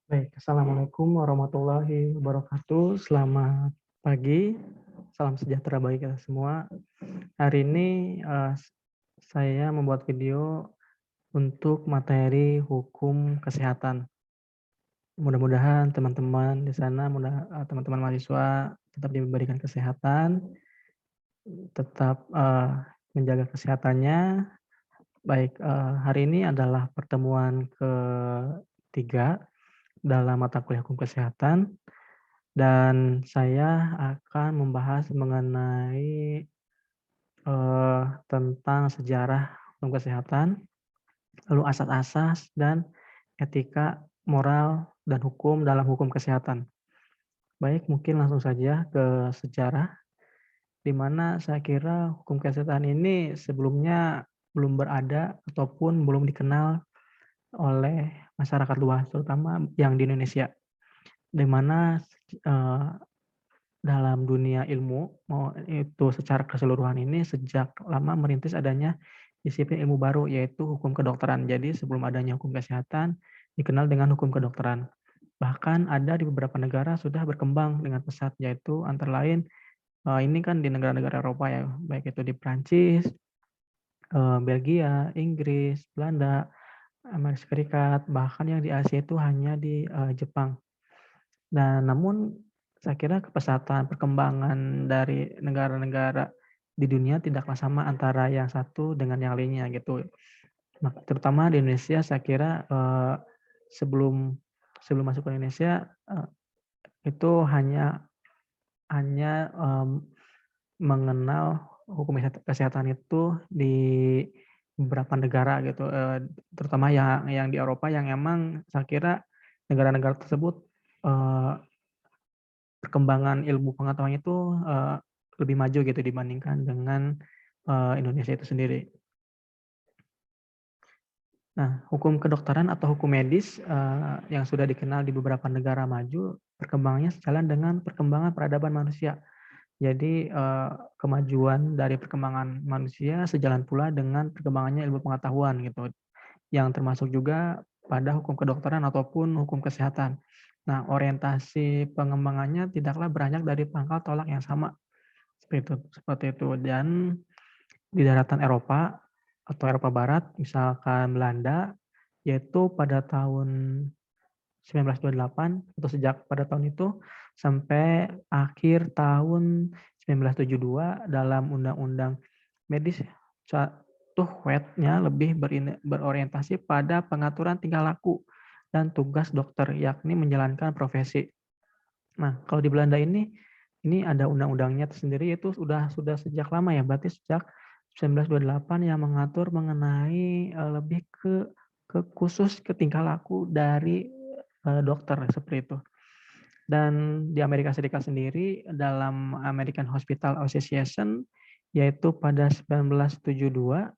Baik, Assalamualaikum warahmatullahi wabarakatuh. Selamat pagi, salam sejahtera bagi kita semua. Hari ini saya membuat video untuk materi hukum kesehatan. Mudah-mudahan teman-teman di sana, teman-teman mahasiswa tetap diberikan kesehatan, tetap menjaga kesehatannya. Baik, hari ini adalah pertemuan ketiga dalam mata kuliah hukum kesehatan. Dan saya akan membahas mengenai, tentang sejarah hukum kesehatan, lalu asas-asas dan etika, moral, dan hukum dalam hukum kesehatan. Baik, mungkin langsung saja ke sejarah, di mana saya kira hukum kesehatan ini sebelumnya belum berada ataupun belum dikenal oleh masyarakat luas, terutama yang di Indonesia, di mana, eee dalam dunia ilmu, mau itu secara keseluruhan ini sejak lama merintis adanya disiplin ilmu baru, yaitu hukum kedokteran. Jadi sebelum adanya hukum kesehatan, dikenal dengan hukum kedokteran. Bahkan ada di beberapa negara sudah berkembang dengan pesat, yaitu antara lain, ini kan di negara-negara Eropa ya, baik itu di Prancis, Belgia, Inggris, Belanda, Amerika Serikat, bahkan yang di Asia itu hanya di, Jepang. Nah, namun saya kira kepesatan perkembangan dari negara-negara di dunia tidaklah sama antara yang satu dengan yang lainnya gitu. Terutama di Indonesia saya kira, sebelum sebelum masuk ke Indonesia, itu hanya, mengenal hukum kesehatan itu di beberapa negara gitu, terutama yang di Eropa yang emang saya kira negara-negara tersebut, eee perkembangan ilmu pengetahuannya itu, lebih maju gitu dibandingkan dengan, Indonesia itu sendiri. Nah, hukum kedokteran atau hukum medis, yang sudah dikenal di beberapa negara maju, perkembangannya sejalan dengan perkembangan peradaban manusia. Jadi, kemajuan dari perkembangan manusia sejalan pula dengan perkembangannya ilmu pengetahuan gitu, yang termasuk juga pada hukum kedokteran ataupun hukum kesehatan. Nah, orientasi pengembangannya tidaklah beranjak dari pangkal tolak yang sama. Seperti itu. Dan di daratan Eropa atau Eropa Barat, misalkan Belanda, yaitu pada tahun 1928 atau sejak pada tahun itu sampai akhir tahun 1972 dalam Undang-Undang Medis Tuchwet-nya lebih berorientasi pada pengaturan tingkah laku dan tugas dokter, yakni menjalankan profesi. Nah, kalau di Belanda ini ada undang-undangnya tersendiri, itu sudah sejak lama ya, berarti sejak 1928 yang mengatur mengenai, lebih ke khusus ke tingkah laku dari, dokter, seperti itu. Dan di Amerika Serikat sendiri dalam American Hospital Association, yaitu pada 1972,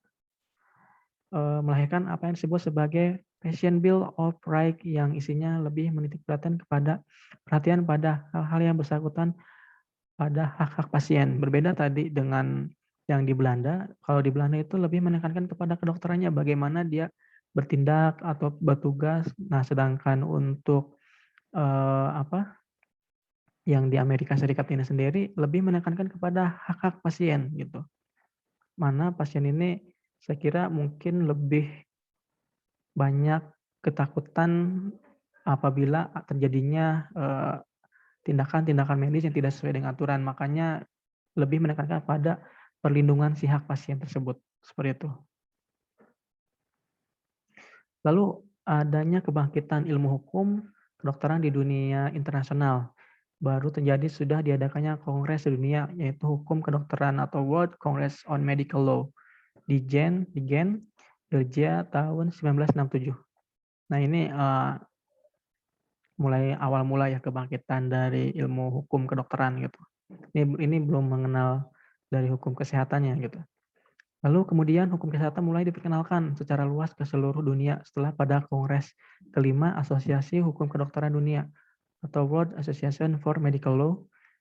melahirkan apa yang disebut sebagai Patient Bill of Rights yang isinya lebih menitik perhatian pada hal-hal yang bersangkutan pada hak-hak pasien. Berbeda tadi dengan yang di Belanda, kalau di Belanda itu lebih menekankan kepada kedokterannya, bagaimana dia bertindak atau bertugas. Nah, sedangkan untuk, apa, yang di Amerika Serikat ini sendiri lebih menekankan kepada hak-hak pasien gitu. Mana pasien ini saya kira mungkin lebih banyak ketakutan apabila terjadinya, tindakan-tindakan medis yang tidak sesuai dengan aturan. Makanya lebih menekankan pada perlindungan si hak pasien tersebut, seperti itu. Lalu adanya kebangkitan ilmu hukum kedokteran di dunia internasional. Baru terjadi sudah diadakannya kongres dunia, yaitu hukum kedokteran atau World Congress on Medical Law di Gen, Belgia tahun 1967. Nah ini, mulai awal mula ya kebangkitan dari ilmu hukum kedokteran gitu. Ini belum mengenal dari hukum kesehatannya gitu. Lalu kemudian hukum kesehatan mulai diperkenalkan secara luas ke seluruh dunia setelah pada Kongres kelima Asosiasi Hukum Kedokteran Dunia atau World Association for Medical Law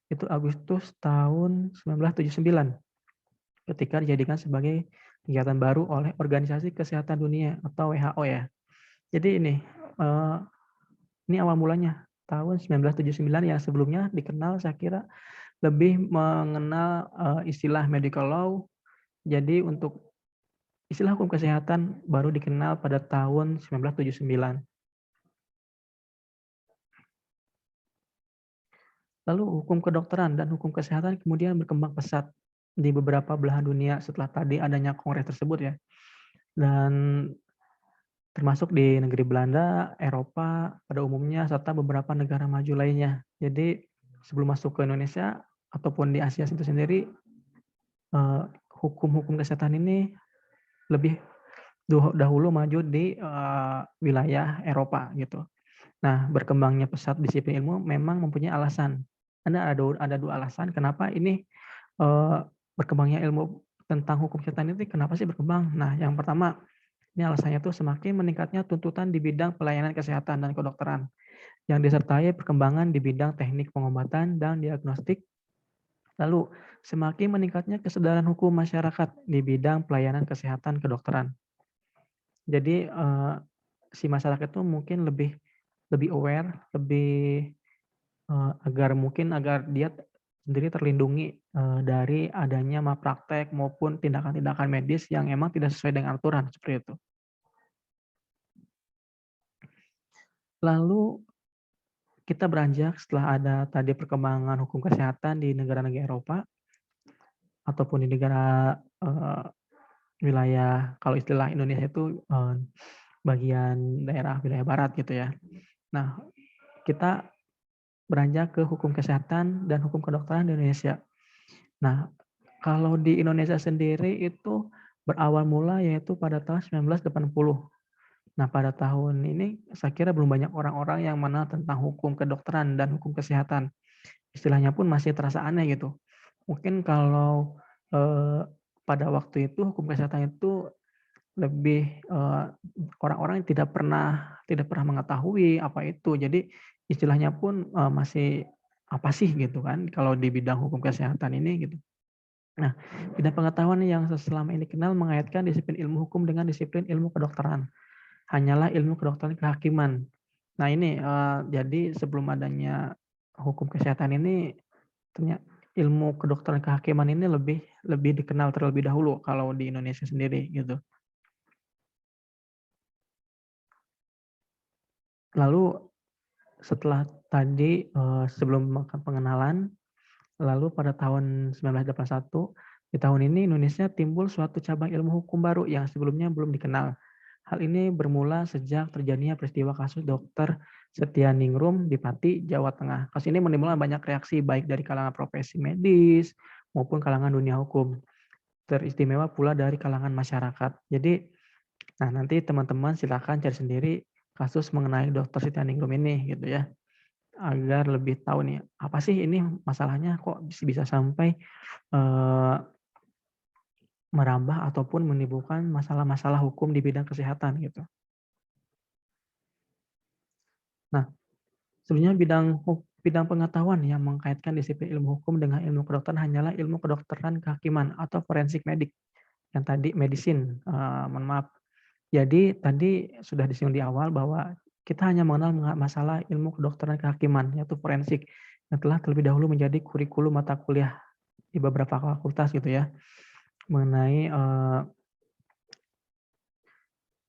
itu Agustus tahun 1979 ketika dijadikan sebagai kegiatan baru oleh Organisasi Kesehatan Dunia atau WHO ya. Jadi ini, Ini awal mulanya tahun 1979, yang sebelumnya dikenal saya kira lebih mengenal, istilah medical law. Jadi untuk istilah hukum kesehatan baru dikenal pada tahun 1979. Lalu hukum kedokteran dan hukum kesehatan kemudian berkembang pesat di beberapa belahan dunia setelah tadi adanya kongres tersebut ya. Dan termasuk di negeri Belanda, Eropa pada umumnya, serta beberapa negara maju lainnya. Jadi sebelum masuk ke Indonesia ataupun di Asia itu sendiri, hukum-hukum kesehatan ini lebih dahulu maju di wilayah Eropa gitu. Nah, berkembangnya pesat disiplin ilmu memang mempunyai alasan. Ada dua alasan kenapa ini berkembangnya ilmu tentang hukum kesehatan ini kenapa sih berkembang. Nah, yang pertama, ini alasannya tuh semakin meningkatnya tuntutan di bidang pelayanan kesehatan dan kedokteran yang disertai perkembangan di bidang teknik pengobatan dan diagnostik. Lalu, semakin meningkatnya kesadaran hukum masyarakat di bidang pelayanan kesehatan kedokteran. Jadi, si masyarakat itu mungkin lebih lebih aware, lebih agar dia sendiri terlindungi, dari adanya malpraktek maupun tindakan-tindakan medis yang emang tidak sesuai dengan aturan, seperti itu. Lalu kita beranjak setelah ada tadi perkembangan hukum kesehatan di negara-negara Eropa, ataupun di negara, wilayah kalau istilah Indonesia itu, bagian daerah wilayah barat gitu ya. Nah, kita beranjak ke hukum kesehatan dan hukum kedokteran di Indonesia. Nah, kalau di Indonesia sendiri itu berawal mula yaitu pada tahun 1980. Nah, pada tahun ini saya kira belum banyak orang-orang yang mengenal tentang hukum kedokteran dan hukum kesehatan. Istilahnya pun masih terasa aneh gitu. Mungkin kalau, pada waktu itu hukum kesehatan itu lebih, orang-orang yang tidak pernah mengetahui apa itu. Jadi istilahnya pun, masih apa sih gitu kan kalau di bidang hukum kesehatan ini gitu. Nah, bidang pengetahuan yang selama ini dikenal mengaitkan disiplin ilmu hukum dengan disiplin ilmu kedokteran. Hanyalah ilmu kedokteran kehakiman. Nah ini, jadi sebelum adanya hukum kesehatan ini, ilmu kedokteran kehakiman ini lebih lebih dikenal terlebih dahulu kalau di Indonesia sendiri gitu. Lalu setelah tadi, sebelum pengenalan, lalu pada tahun 1981, di tahun ini Indonesia timbul suatu cabang ilmu hukum baru yang sebelumnya belum dikenal. Hal ini bermula sejak terjadinya peristiwa kasus Dokter Setianingrum di Pati, Jawa Tengah. Kasus ini menimbulkan banyak reaksi baik dari kalangan profesi medis maupun kalangan dunia hukum. Teristimewa pula dari kalangan masyarakat. Jadi, nah nanti teman-teman silakan cari sendiri kasus mengenai Dokter Setianingrum ini gitu ya. Agar lebih tahu nih, apa sih ini masalahnya kok bisa sampai, eee, merambah ataupun menimbulkan masalah-masalah hukum di bidang kesehatan gitu. Nah, sebenarnya bidang pengetahuan yang mengkaitkan disiplin ilmu hukum dengan ilmu kedokteran hanyalah ilmu kedokteran kehakiman atau forensik medik, yang tadi medicine, mohon maaf. Jadi tadi sudah disinggung di awal bahwa kita hanya mengenal masalah ilmu kedokteran kehakiman, yaitu forensik, yang telah terlebih dahulu menjadi kurikulum mata kuliah di beberapa fakultas gitu ya, mengenai,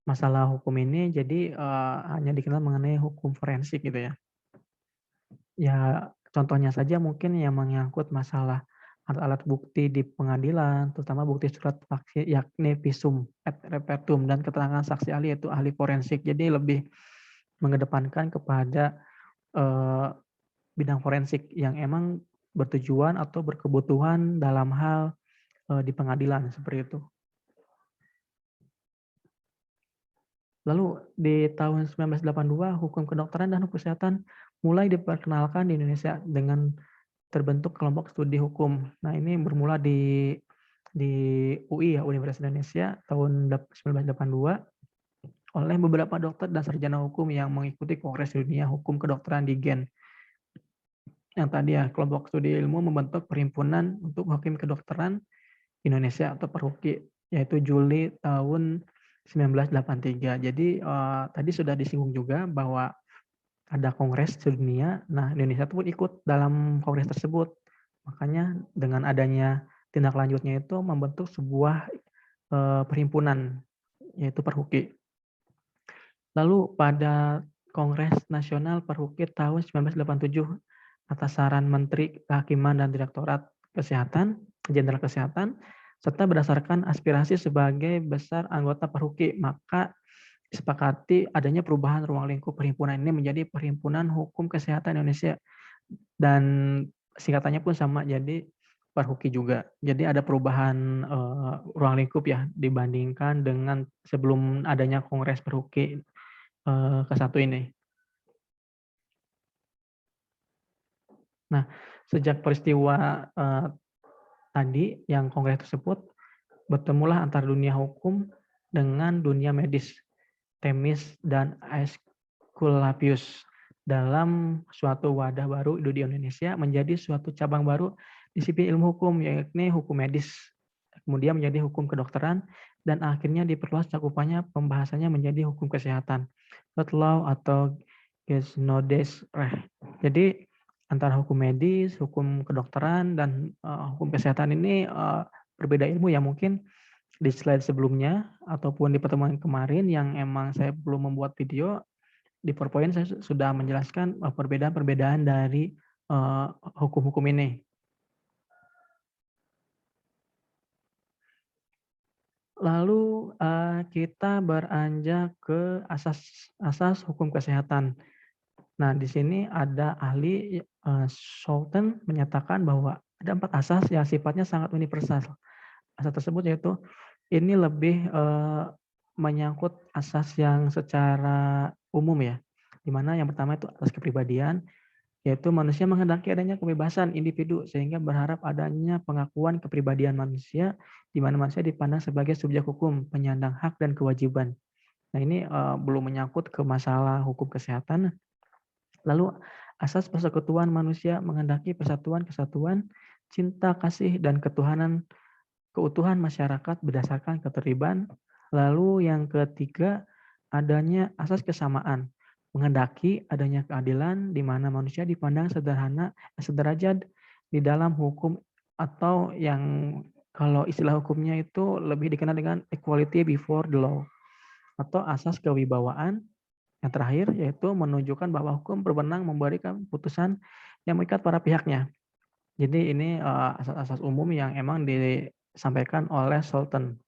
masalah hukum ini. Jadi, hanya dikenal mengenai hukum forensik gitu ya. Ya, contohnya saja mungkin yang menyangkut masalah alat-alat bukti di pengadilan, terutama bukti surat saksi yakni visum et repertum dan keterangan saksi ahli yaitu ahli forensik. Jadi lebih mengedepankan kepada, eee, bidang forensik yang emang bertujuan atau berkebutuhan dalam hal, di pengadilan, seperti itu. Lalu di tahun 1982, hukum kedokteran dan hukum kesehatan mulai diperkenalkan di Indonesia dengan terbentuk kelompok studi hukum. Nah, ini bermula di UI ya, Universitas Indonesia tahun 1982 oleh beberapa dokter dan sarjana hukum yang mengikuti Kongres Dunia Hukum Kedokteran di Gen. Yang tadi ya, kelompok studi ilmu membentuk Perhimpunan untuk Hakim Kedokteran Indonesia atau Perhuki, yaitu Juli tahun 1983. Jadi, tadi sudah disinggung juga bahwa ada kongres sedunia. Nah, Indonesia pun ikut dalam kongres tersebut. Makanya dengan adanya tindak lanjutnya itu membentuk sebuah perhimpunan, yaitu Perhuki. Lalu pada Kongres Nasional Perhuki tahun 1987 atas saran Menteri Kehakiman dan Direktorat Kesehatan, Jenderal Kesehatan, serta berdasarkan aspirasi sebagai besar anggota Perhuki, maka disepakati adanya perubahan ruang lingkup perhimpunan ini menjadi Perhimpunan Hukum Kesehatan Indonesia, dan singkatannya pun sama, jadi Perhuki juga. Jadi ada perubahan ruang lingkup ya dibandingkan dengan sebelum adanya Kongres Perhuki ke-1 ini. Nah, sejak peristiwa tadi yang kongres tersebut, bertemulah antara dunia hukum dengan dunia medis, Themis dan Aesculapius dalam suatu wadah baru di Indonesia menjadi suatu cabang baru disiplin ilmu hukum, yakni hukum medis, kemudian menjadi hukum kedokteran, dan akhirnya diperluas cakupannya pembahasannya menjadi hukum kesehatan, health law atau Gesundheitsrecht. Jadi antara hukum medis, hukum kedokteran, dan hukum kesehatan ini berbeda ilmu yang mungkin di slide sebelumnya ataupun di pertemuan kemarin yang emang saya belum membuat video, di PowerPoint saya sudah menjelaskan perbedaan-perbedaan dari hukum-hukum ini. Lalu kita beranjak ke asas hukum kesehatan. Nah, di sini ada ahli Schouten menyatakan bahwa ada 4 asas yang sifatnya sangat universal. Asas tersebut yaitu ini lebih menyangkut asas yang secara umum ya, di mana yang pertama itu asas kepribadian, yaitu manusia menghendaki adanya kebebasan individu sehingga berharap adanya pengakuan kepribadian manusia, di mana manusia dipandang sebagai subjek hukum, penyandang hak dan kewajiban. Nah, ini belum menyangkut ke masalah hukum kesehatan. Lalu asas persekutuan manusia menghendaki persatuan, kesatuan, cinta, kasih, dan keutuhan masyarakat berdasarkan keterlibatan. Lalu yang ketiga, adanya asas kesamaan, menghendaki adanya keadilan di mana manusia dipandang sederajat di dalam hukum, atau yang kalau istilah hukumnya itu lebih dikenal dengan equality before the law, atau asas kewibawaan. Yang terakhir yaitu menunjukkan bahwa hukum berwenang memberikan putusan yang mengikat para pihaknya. Jadi ini asas-asas umum yang emang disampaikan oleh Sultan.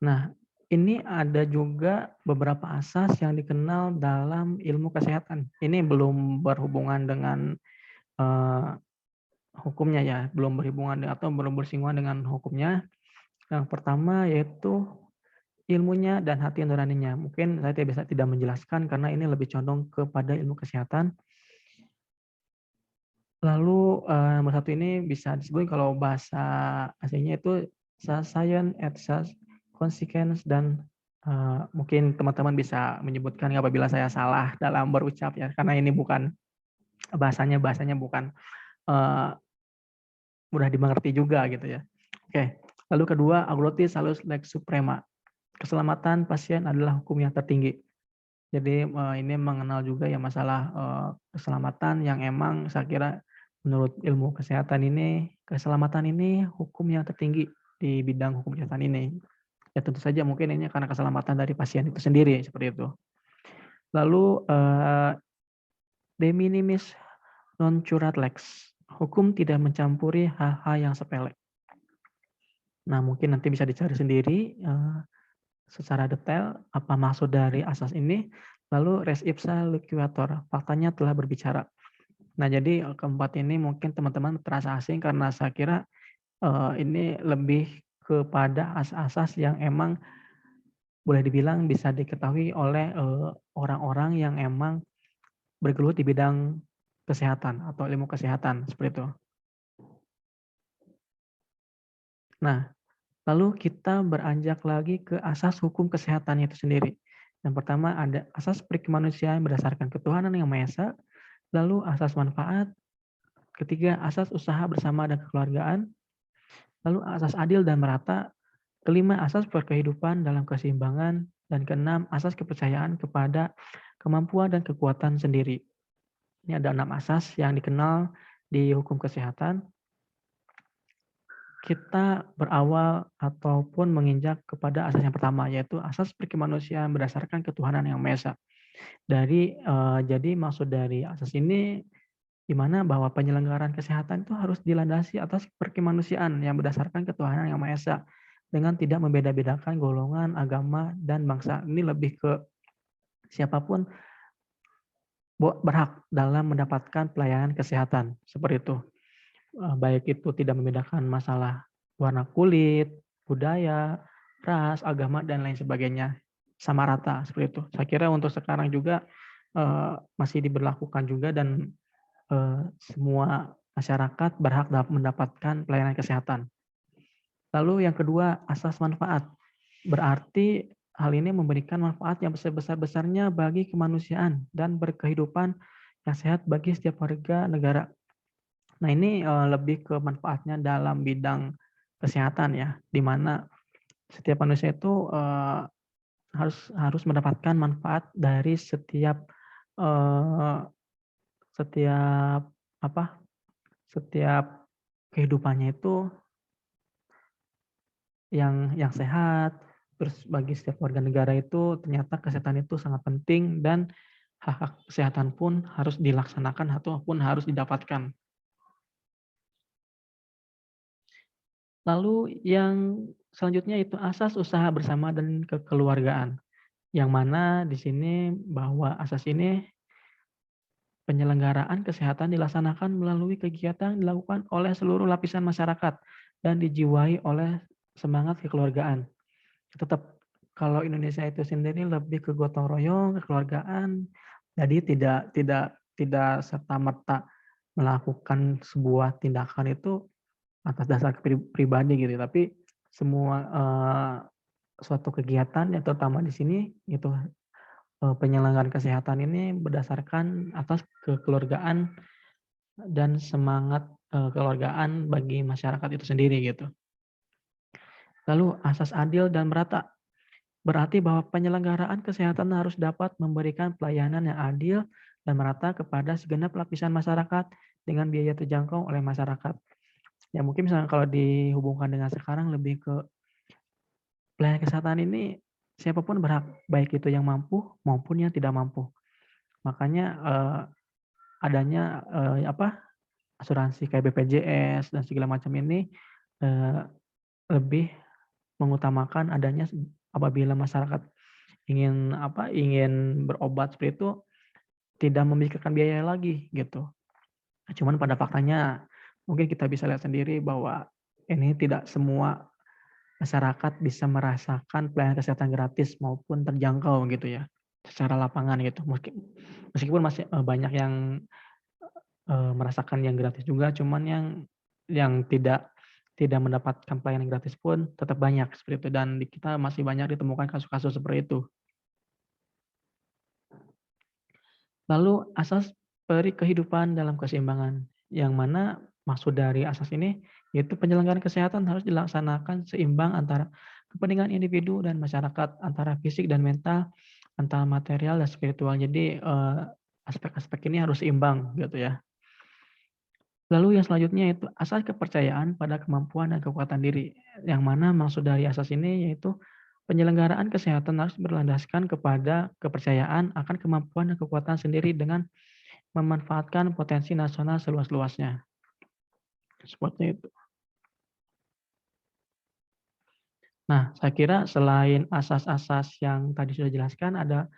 Nah, ini ada juga beberapa asas yang dikenal dalam ilmu kesehatan. Ini belum berhubungan dengan hukumnya ya, belum berhubungan atau belum bersinggungan dengan hukumnya. Yang pertama yaitu ilmunya dan hati nuraninya. Mungkin saya tidak menjelaskan karena ini lebih condong kepada ilmu kesehatan. Lalu nomor 1 ini bisa disebut kalau bahasa aslinya itu science, ethics, consequence, dan mungkin teman-teman bisa menyebutkan apabila saya salah dalam berucap ya, karena ini bukan bahasanya bukan mudah dimengerti juga gitu ya. Oke, lalu kedua, auctoritas salus lex suprema. Keselamatan pasien adalah hukum yang tertinggi. Jadi ini mengenal juga ya masalah keselamatan yang emang saya kira menurut ilmu kesehatan ini, keselamatan ini hukum yang tertinggi di bidang hukum kesehatan ini. Ya tentu saja mungkin ini karena keselamatan dari pasien itu sendiri seperti itu. Lalu de minimis non curat lex. Hukum tidak mencampuri hal-hal yang sepele. Nah, mungkin nanti bisa dicari sendiri secara detail apa maksud dari asas ini. Lalu res ipsa loquitur, faktanya telah berbicara. Nah, jadi keempat ini mungkin teman-teman terasa asing karena saya kira ini lebih kepada asas-asas yang emang boleh dibilang bisa diketahui oleh orang-orang yang emang bergelut di bidang kesehatan atau ilmu kesehatan seperti itu. Nah, lalu kita beranjak lagi ke asas hukum kesehatannya itu sendiri. Yang pertama ada asas perikemanusiaan berdasarkan ketuhanan yang Maha Esa, lalu asas manfaat, ketiga asas usaha bersama dan kekeluargaan, lalu asas adil dan merata, kelima asas berkehidupan dalam keseimbangan, Dan keenam, asas kepercayaan kepada kemampuan dan kekuatan sendiri. Ini ada 6 asas yang dikenal di hukum kesehatan. Kita berawal ataupun menginjak kepada asas yang pertama, yaitu asas perkemanusiaan berdasarkan ketuhanan yang Maha Esa. Jadi maksud dari asas ini di mana bahwa penyelenggaraan kesehatan itu harus dilandasi atas perkemanusiaan yang berdasarkan ketuhanan yang Maha Esa dengan tidak membeda-bedakan golongan, agama, dan bangsa. Ini lebih ke siapapun berhak dalam mendapatkan pelayanan kesehatan, seperti itu. Baik itu tidak membedakan masalah warna kulit, budaya, ras, agama, dan lain sebagainya. Sama rata, seperti itu. Saya kira untuk sekarang juga masih diberlakukan juga dan semua masyarakat berhak mendapatkan pelayanan kesehatan. Lalu yang kedua, asas manfaat. Berarti hal ini memberikan manfaat yang sebesar-besarnya bagi kemanusiaan dan berkehidupan yang sehat bagi setiap warga negara. Nah, ini lebih ke manfaatnya dalam bidang kesehatan ya, di mana setiap manusia itu harus mendapatkan manfaat dari eh, setiap apa, setiap kehidupannya itu yang sehat. Terus bagi setiap warga negara itu ternyata kesehatan itu sangat penting dan hak-hak kesehatan pun harus dilaksanakan ataupun harus didapatkan. Lalu yang selanjutnya itu asas usaha bersama dan kekeluargaan. Yang mana di sini bahwa asas ini penyelenggaraan kesehatan dilaksanakan melalui kegiatan yang dilakukan oleh seluruh lapisan masyarakat dan dijiwai oleh semangat kekeluargaan. Tetap kalau Indonesia itu sendiri lebih ke gotong royong, kekeluargaan, jadi tidak serta-merta melakukan sebuah tindakan itu atas dasar pribadi gitu, tapi semua suatu kegiatan yang terutama di sini itu penyelenggaraan kesehatan ini berdasarkan atas kekeluargaan dan semangat kekeluargaan bagi masyarakat itu sendiri gitu. Lalu asas adil dan merata. Berarti bahwa penyelenggaraan kesehatan harus dapat memberikan pelayanan yang adil dan merata kepada segenap lapisan masyarakat dengan biaya terjangkau oleh masyarakat. Ya mungkin misalnya kalau dihubungkan dengan sekarang lebih ke pelayanan kesehatan ini siapapun berhak, baik itu yang mampu maupun yang tidak mampu. Makanya adanya asuransi kayak BPJS dan segala macam ini lebih mengutamakan adanya apabila masyarakat ingin berobat seperti itu tidak memikirkan biaya lagi gitu. Cuman pada faktanya mungkin kita bisa lihat sendiri bahwa ini tidak semua masyarakat bisa merasakan pelayanan kesehatan gratis maupun terjangkau gitu ya secara lapangan gitu. Meskipun masih banyak yang merasakan yang gratis juga, cuman yang tidak mendapatkan pelayanan gratis pun tetap banyak seperti itu dan di kita masih banyak ditemukan kasus-kasus seperti itu. Lalu asas peri kehidupan dalam keseimbangan, yang mana maksud dari asas ini yaitu penyelenggaraan kesehatan harus dilaksanakan seimbang antara kepentingan individu dan masyarakat, antara fisik dan mental, antara material dan spiritual. Jadi aspek-aspek ini harus seimbang gitu ya. Lalu yang selanjutnya itu asas kepercayaan pada kemampuan dan kekuatan diri, yang mana maksud dari asas ini yaitu penyelenggaraan kesehatan harus berlandaskan kepada kepercayaan akan kemampuan dan kekuatan sendiri dengan memanfaatkan potensi nasional seluas-luasnya. Seperti itu. Nah, saya kira selain asas-asas yang tadi sudah dijelaskan, ada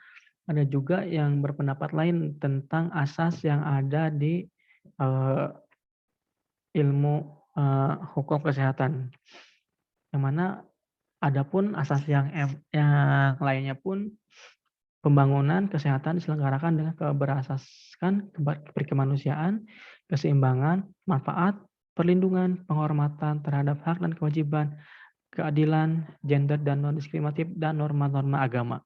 juga yang berpendapat lain tentang asas yang ada di uh, ilmu hukum kesehatan. Yang mana adapun asas yang lainnya pun pembangunan kesehatan diselenggarakan dengan berasaskan berkemanusiaan, keseimbangan, manfaat, perlindungan, penghormatan terhadap hak dan kewajiban, keadilan, gender dan non-diskriminatif, dan norma-norma agama.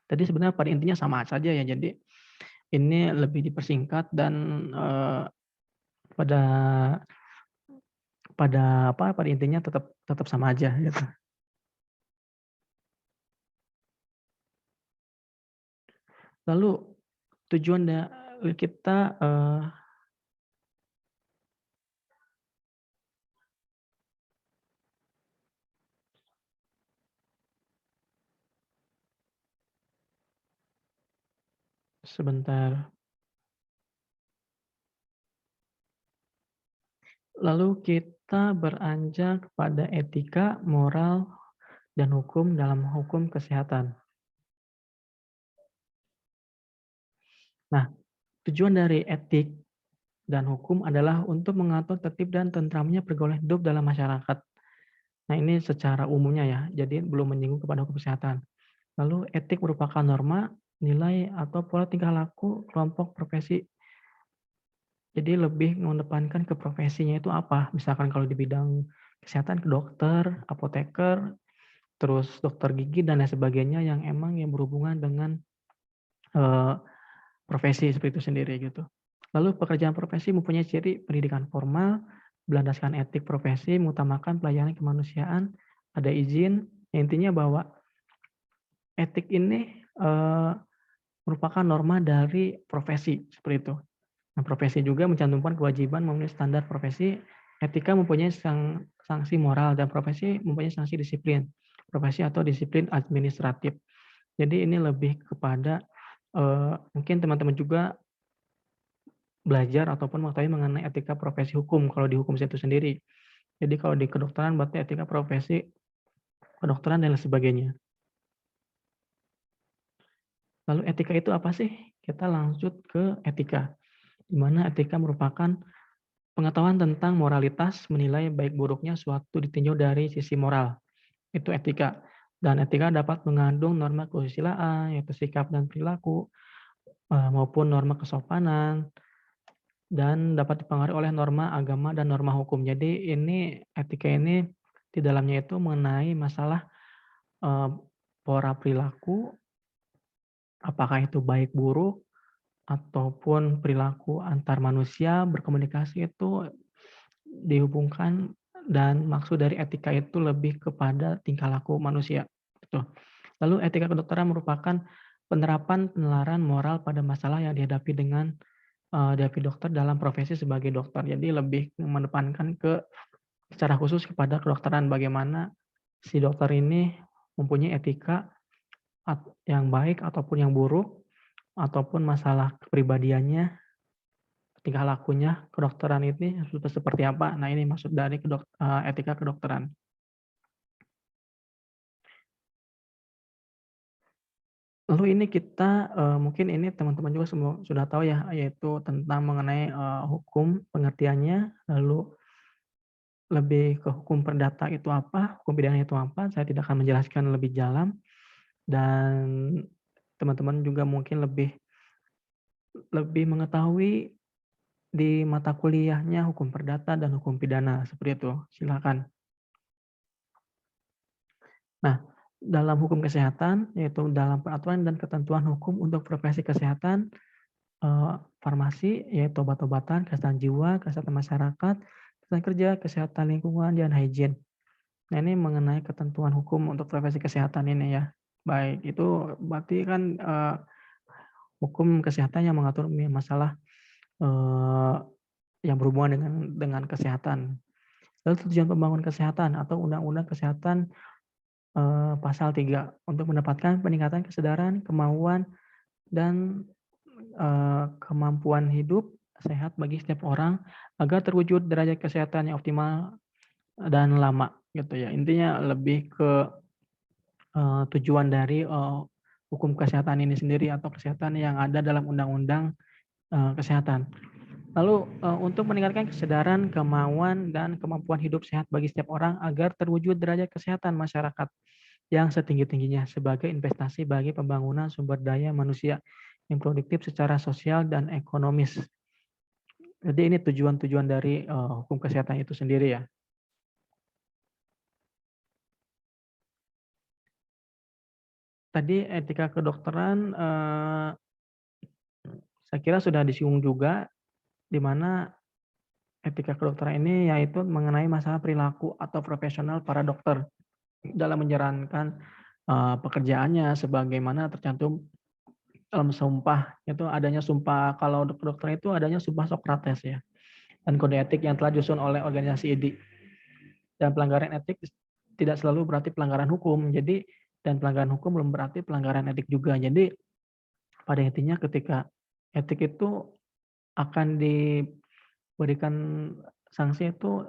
Jadi sebenarnya pada intinya sama saja ya. Jadi ini lebih dipersingkat dan pada pada intinya tetap sama aja gitu. Lalu tujuan kita, sebentar. Lalu kita beranjak pada etika, moral, dan hukum dalam hukum kesehatan. Nah, tujuan dari etik dan hukum adalah untuk mengatur tertib dan tentramnya pergaulan hidup dalam masyarakat. Nah, ini secara umumnya ya, jadi belum menyinggung kepada hukum kesehatan. Lalu etik merupakan norma, nilai, atau pola tingkah laku kelompok profesi. Jadi lebih mengedepankan ke profesinya itu apa, misalkan kalau di bidang kesehatan ke dokter, apoteker, terus dokter gigi dan lain sebagainya yang berhubungan dengan, eee, profesi seperti itu sendiri gitu. Lalu pekerjaan profesi mempunyai ciri pendidikan formal, berlandaskan etik profesi, mengutamakan pelayanan kemanusiaan, ada izin, intinya bahwa etik ini, merupakan norma dari profesi, seperti itu. Nah, profesi juga mencantumkan kewajiban memenuhi standar profesi, etika mempunyai sanksi moral, dan profesi mempunyai sanksi disiplin, profesi atau disiplin administratif. Jadi ini lebih kepada, mungkin teman-teman juga belajar ataupun mengetahui mengenai etika profesi hukum, kalau di hukum itu sendiri. Jadi kalau di kedokteran berarti etika profesi kedokteran dan lain sebagainya. Lalu etika itu apa sih? Kita lanjut ke etika, di mana etika merupakan pengetahuan tentang moralitas, menilai baik buruknya suatu ditinjau dari sisi moral, itu etika. Dan etika dapat mengandung norma kesusilaan, yaitu sikap dan perilaku, maupun norma kesopanan, dan dapat dipengaruhi oleh norma agama dan norma hukum. Jadi ini etika ini di dalamnya itu mengenai masalah, eee, pola perilaku, apakah itu baik buruk, ataupun perilaku antar manusia berkomunikasi itu dihubungkan, dan maksud dari etika itu lebih kepada tingkah laku manusia, gitu. Lalu etika kedokteran merupakan penerapan penelaran moral pada masalah yang dihadapi dokter dalam profesi sebagai dokter. Jadi lebih mengedepankan secara khusus kepada kedokteran, bagaimana si dokter ini mempunyai etika yang baik ataupun yang buruk, ataupun masalah kepribadiannya, tingkah lakunya kedokteran ini seperti apa. Nah, ini maksud dari etika kedokteran. Lalu ini kita, mungkin ini teman-teman juga semua sudah tahu ya, yaitu tentang mengenai, hukum pengertiannya, lalu lebih ke hukum perdata itu apa, hukum pidana itu apa, saya tidak akan menjelaskan lebih dalam, dan teman-teman juga mungkin lebih lebih mengetahui di mata kuliahnya hukum perdata dan hukum pidana, seperti itu. Silakan. Nah, dalam hukum kesehatan, yaitu dalam peraturan dan ketentuan hukum untuk profesi kesehatan, farmasi, yaitu obat-obatan, kesehatan jiwa, kesehatan masyarakat, kesehatan kerja, kesehatan lingkungan, dan hygiene. Nah, ini mengenai ketentuan hukum untuk profesi kesehatan ini ya. Baik, itu berarti kan, hukum kesehatan yang mengatur masalah, eee, yang berhubungan dengan kesehatan. Lalu tujuan pembangunan kesehatan atau Undang-Undang Kesehatan, pasal 3 untuk mendapatkan peningkatan kesadaran, kemauan, dan, kemampuan hidup sehat bagi setiap orang agar terwujud derajat kesehatan yang optimal dan lama, gitu ya. Intinya lebih ke, tujuan dari, hukum kesehatan ini sendiri atau kesehatan yang ada dalam undang-undang, kesehatan. Lalu, untuk meningkatkan kesadaran, kemauan, dan kemampuan hidup sehat bagi setiap orang agar terwujud derajat kesehatan masyarakat yang setinggi-tingginya sebagai investasi bagi pembangunan sumber daya manusia yang produktif secara sosial dan ekonomis. Jadi ini tujuan-tujuan dari, hukum kesehatan itu sendiri ya. Tadi etika kedokteran, saya kira sudah disinggung juga, di mana etika kedokteran ini yaitu mengenai masalah perilaku atau profesional para dokter dalam menjalankan, pekerjaannya sebagaimana tercantum dalam sumpah itu adanya sumpah, kalau kedokteran itu adanya sumpah Socrates ya, dan kode etik yang telah disusun oleh organisasi IDI. Dan pelanggaran etik tidak selalu berarti pelanggaran hukum. Jadi dan pelanggaran hukum belum berarti pelanggaran etik juga. Jadi pada intinya ketika etik itu akan diberikan sanksi itu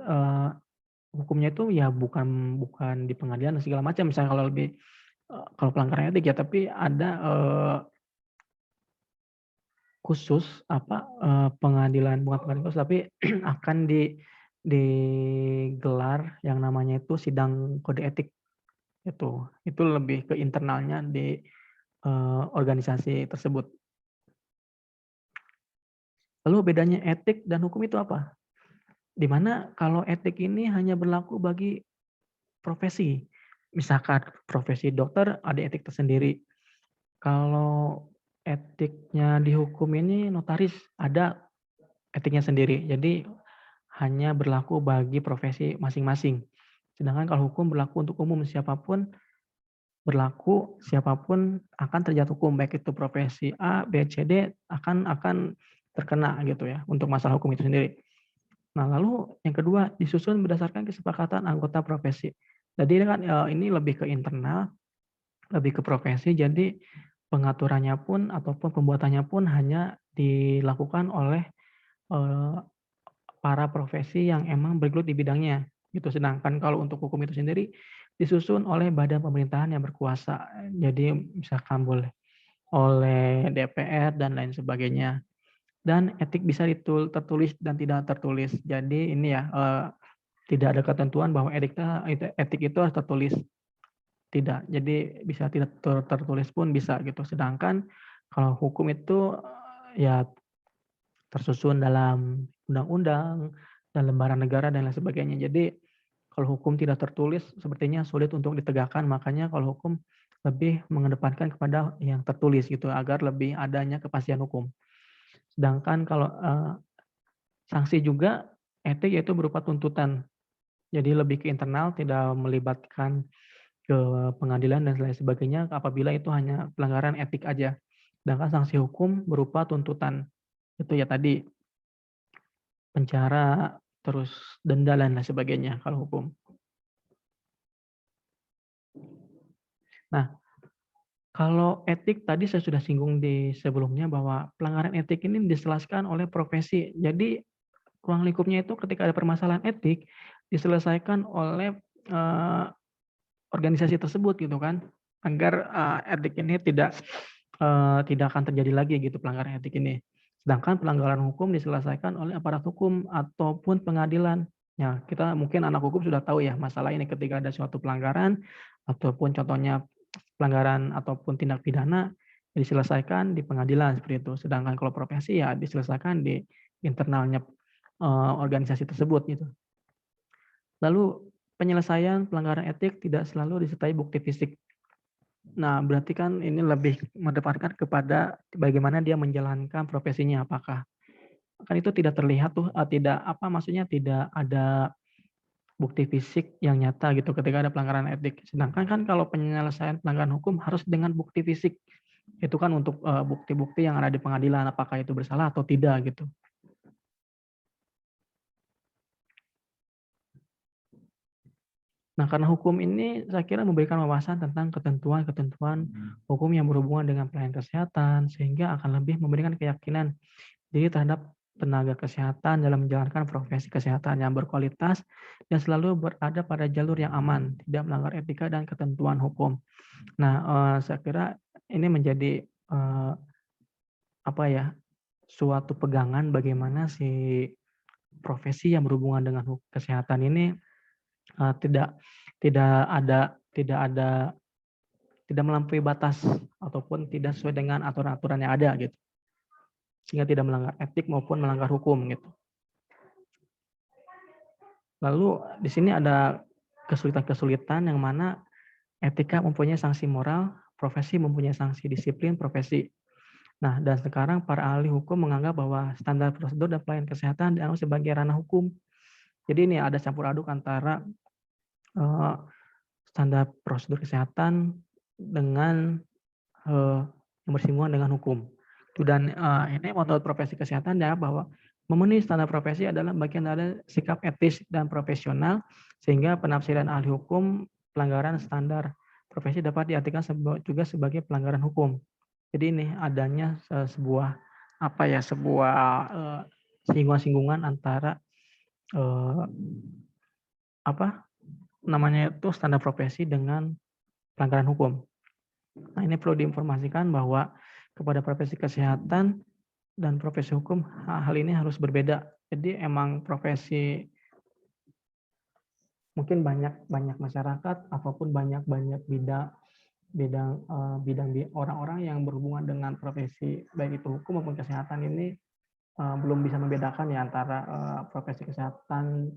hukumnya itu ya bukan bukan di pengadilan dan segala macam. Misalnya kalau lebih kalau pelanggaran etik ya, tapi ada khusus apa pengadilan, bukan pengadilan khusus tapi akan digelar yang namanya itu sidang kode etik. Itu lebih ke internalnya di organisasi tersebut. Lalu bedanya etik dan hukum itu apa? Di mana kalau etik ini hanya berlaku bagi profesi. Misalkan profesi dokter ada etik tersendiri. Kalau etiknya di hukum ini notaris ada etiknya sendiri. Jadi hanya berlaku bagi profesi masing-masing. Sedangkan kalau hukum berlaku untuk umum, siapapun akan terjatuh hukum, baik itu profesi A, B, C, D akan terkena gitu ya untuk masalah hukum itu sendiri. Nah, lalu yang kedua disusun berdasarkan kesepakatan anggota profesi. Jadi kan ini lebih ke internal, lebih ke profesi. Jadi pengaturannya pun ataupun pembuatannya pun hanya dilakukan oleh para profesi yang emang bergelut di bidangnya gitu. Sedangkan kalau untuk hukum itu sendiri disusun oleh badan pemerintahan yang berkuasa. Jadi misalkan boleh oleh DPR dan lain sebagainya. Dan etik bisa tertulis dan tidak tertulis. Jadi ini ya tidak ada ketentuan bahwa etik itu harus tertulis. Tidak. Jadi bisa tidak tertulis pun bisa gitu. Sedangkan kalau hukum itu ya tersusun dalam undang-undang dan lembaran negara dan lain sebagainya. Jadi kalau hukum tidak tertulis sepertinya sulit untuk ditegakkan, makanya kalau hukum lebih mengedepankan kepada yang tertulis gitu agar lebih adanya kepastian hukum. Sedangkan kalau sanksi juga etik yaitu berupa tuntutan. Jadi lebih ke internal, tidak melibatkan ke pengadilan dan lain sebagainya apabila itu hanya pelanggaran etik aja. Sedangkan sanksi hukum berupa tuntutan. Itu ya tadi penjara, terus denda dan lain sebagainya kalau hukum. Nah, kalau etik tadi saya sudah singgung di sebelumnya bahwa pelanggaran etik ini dijelaskan oleh profesi. Jadi ruang lingkupnya itu ketika ada permasalahan etik diselesaikan oleh organisasi tersebut gitu kan, agar etik ini tidak akan terjadi lagi gitu pelanggaran etik ini. Sedangkan pelanggaran hukum diselesaikan oleh aparat hukum ataupun pengadilan. Ya, kita mungkin anak hukum sudah tahu ya masalah ini ketika ada suatu pelanggaran ataupun contohnya pelanggaran ataupun tindak pidana diselesaikan di pengadilan seperti itu. Sedangkan kalau profesi ya diselesaikan di internalnya organisasi tersebut gitu. Lalu penyelesaian pelanggaran etik tidak selalu disertai bukti fisik. Nah, berarti kan ini lebih mengedepankan kepada bagaimana dia menjalankan profesinya, apakah kan itu tidak terlihat tuh, tidak apa maksudnya tidak ada bukti fisik yang nyata gitu ketika ada pelanggaran etik. Sedangkan kan kalau penyelesaian pelanggaran hukum harus dengan bukti fisik. Itu kan untuk bukti-bukti yang ada di pengadilan, apakah itu bersalah atau tidak gitu. Nah, karena hukum ini saya kira memberikan wawasan tentang ketentuan-ketentuan hukum yang berhubungan dengan pelayanan kesehatan, sehingga akan lebih memberikan keyakinan diri terhadap tenaga kesehatan dalam menjalankan profesi kesehatan yang berkualitas dan selalu berada pada jalur yang aman, tidak melanggar etika dan ketentuan hukum. Nah, saya kira ini menjadi apa ya, suatu pegangan bagaimana si profesi yang berhubungan dengan kesehatan ini tidak tidak ada tidak ada tidak melampaui batas ataupun tidak sesuai dengan aturan-aturan yang ada gitu. Sehingga tidak melanggar etik maupun melanggar hukum gitu. Lalu di sini ada kesulitan-kesulitan yang mana etika mempunyai sanksi moral, profesi mempunyai sanksi disiplin profesi. Nah, dan sekarang para ahli hukum menganggap bahwa standar prosedur dan pelayanan kesehatan dianggap sebagai ranah hukum. Jadi ini ada campur aduk antara standar prosedur kesehatan dengan yang bersinggungan dengan hukum. Dan ini menurut profesi kesehatan ya, bahwa memenuhi standar profesi adalah bagian dari sikap etis dan profesional, sehingga penafsiran ahli hukum pelanggaran standar profesi dapat diartikan juga sebagai pelanggaran hukum. Jadi ini adanya sebuah singgungan-singgungan antara standar profesi dengan pelanggaran hukum. Nah, ini perlu diinformasikan bahwa kepada profesi kesehatan dan profesi hukum hal ini harus berbeda. Jadi emang profesi mungkin banyak masyarakat ataupun banyak bidang orang-orang yang berhubungan dengan profesi baik itu hukum maupun kesehatan ini belum bisa membedakan ya antara profesi kesehatan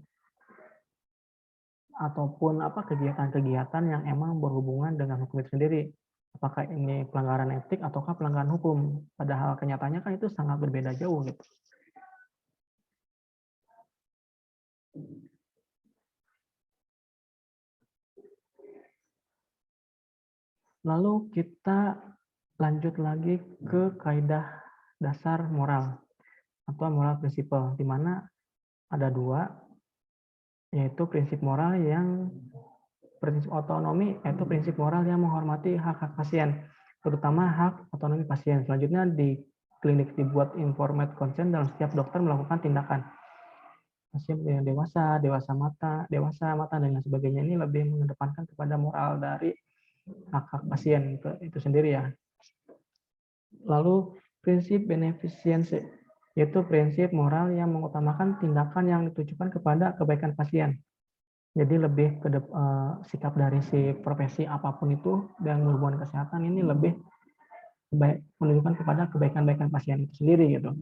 ataupun kegiatan-kegiatan yang emang berhubungan dengan hukum itu sendiri. Apakah ini pelanggaran etik ataukah pelanggaran hukum? Padahal kenyataannya kan itu sangat berbeda jauh gitu. Lalu kita lanjut lagi ke kaidah dasar moral atau moral prinsipal, di mana ada dua, yaitu prinsip moral yang prinsip otonomi, yaitu prinsip moral yang menghormati hak-hak pasien, terutama hak otonomi pasien. Selanjutnya di klinik dibuat informed consent dalam setiap dokter melakukan tindakan. Pasien yang dewasa mata, dan lain sebagainya ini lebih mengedepankan kepada moral dari hak-hak pasien itu sendiri ya. Lalu prinsip beneficiency, yaitu prinsip moral yang mengutamakan tindakan yang ditujukan kepada kebaikan pasien. Jadi lebih ke sikap dari si profesi apapun itu yang berhubungan kesehatan ini lebih menunjukkan kepada kebaikan pasien itu sendiri gitu.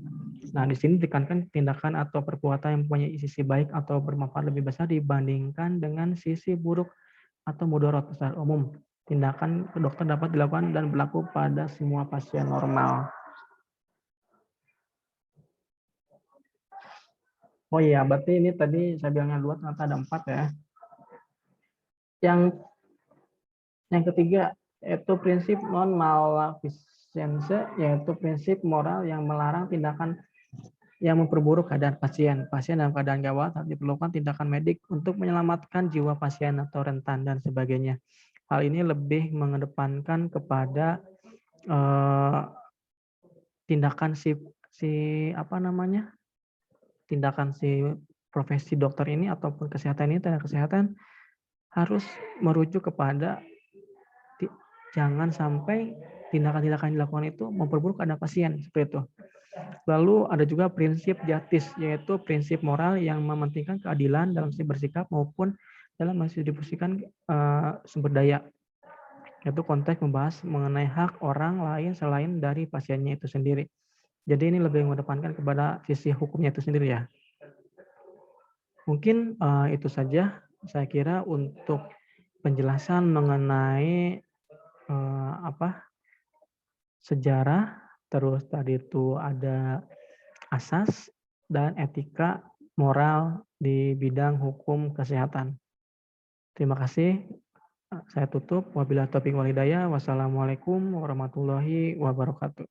Nah, di sini ditekankan tindakan atau perbuatan yang mempunyai sisi baik atau bermanfaat lebih besar dibandingkan dengan sisi buruk atau mudarat secara umum. Tindakan dokter dapat dilakukan dan berlaku pada semua pasien normal. Oh iya, berarti ini tadi saya bilangnya 2, ternyata ada 4 ya. Yang ketiga, yaitu prinsip non-maleficence, yaitu prinsip moral yang melarang tindakan yang memperburuk keadaan pasien. Pasien dalam keadaan gawat harus diperlukan tindakan medik untuk menyelamatkan jiwa pasien atau rentan dan sebagainya. Hal ini lebih mengedepankan kepada tindakan tindakan si profesi dokter ini ataupun kesehatan ini, tenaga kesehatan harus merujuk kepada jangan sampai tindakan-tindakan yang dilakukan itu memperburuk keadaan pasien, seperti itu. Lalu ada juga prinsip justice, yaitu prinsip moral yang mementingkan keadilan dalam bersikap maupun dalam mendistribusikan sumber daya. Yaitu konteks membahas mengenai hak orang lain selain dari pasiennya itu sendiri. Jadi ini lebih mengedepankan kepada sisi hukumnya itu sendiri ya. Mungkin itu saja saya kira untuk penjelasan mengenai sejarah, terus tadi itu ada asas dan etika moral di bidang hukum kesehatan. Terima kasih. Saya tutup. Wabillahi taufiq wal hidayah. Wassalamualaikum warahmatullahi wabarakatuh.